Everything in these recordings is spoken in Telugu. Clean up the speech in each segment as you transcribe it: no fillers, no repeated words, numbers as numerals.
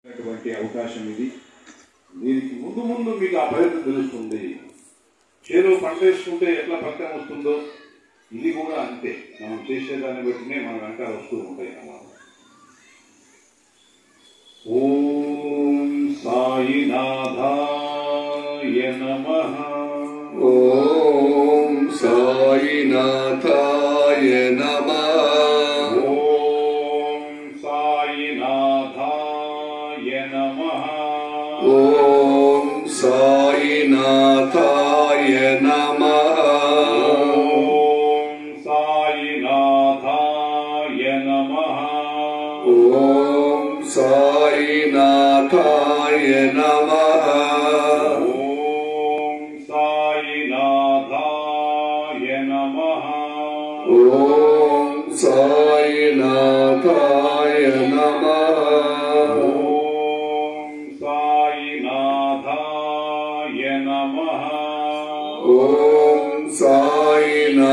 అవకాశం ఇది. దీనికి ముందు ముందు మీకు ఆ ఫలితం తెలుస్తుంది. చేలో పంట వేసుకుంటే ఎట్లా ఫలితం వస్తుందో ఇది కూడా అంతే. మనం చేసేదాన్ని బట్టినే మన వెంట వస్తూ ఉంటాయి అన్నమాట. ఓం సాయినాథాయ నమః. ఓం సాయినాథాయ నమః. ఓం సాయినాథాయ నమః. ఓం సాయినాథాయ నమః. ఓం సాయినాథాయ నమః. ఓం సాయినాథాయ నమః. ఓం సాయినాథాయ నమః. ఓం సాయినాథాయ నమః. ఓం సాయినాథాయ నమః. ఓం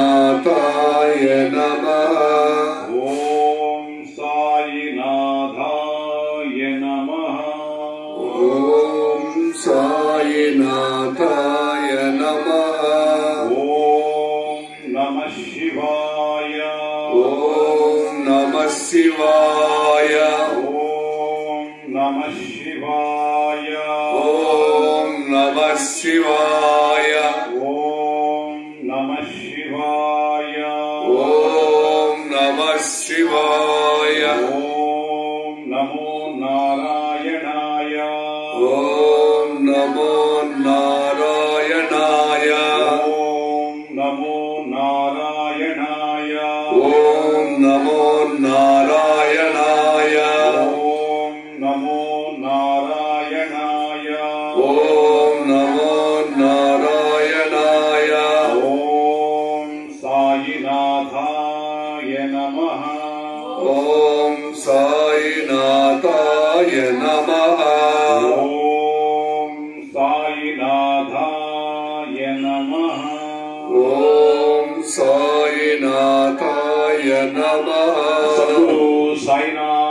సాయినాథాయ నమః. ఓం సాయినాథాయ నమః. ఓం సాయినాథాయ నమః. ఓం నమః శివాయ. ఓం నమః శివాయ. ఓం నమః శివాయ. ఓం నమః శివాయ. ఓం నమః శివాయ. ఓం నమః శివాయ. ఓం నమో నారాయణాయ. ఓం నమో నారాయణాయ. ఓం నమో నారాయణాయ. ఓం నమో నారాయణాయ. ఓం నమో నారాయణాయ. ఓం నమో నారాయణాయ. ఓం సాయినాథాయ నమః. ఓం సాయినాథాయ నమః. ఓం సాయినాథాయ నమః. ఓం సాయినాథాయ నమః. సద్గురు సాయినాథ్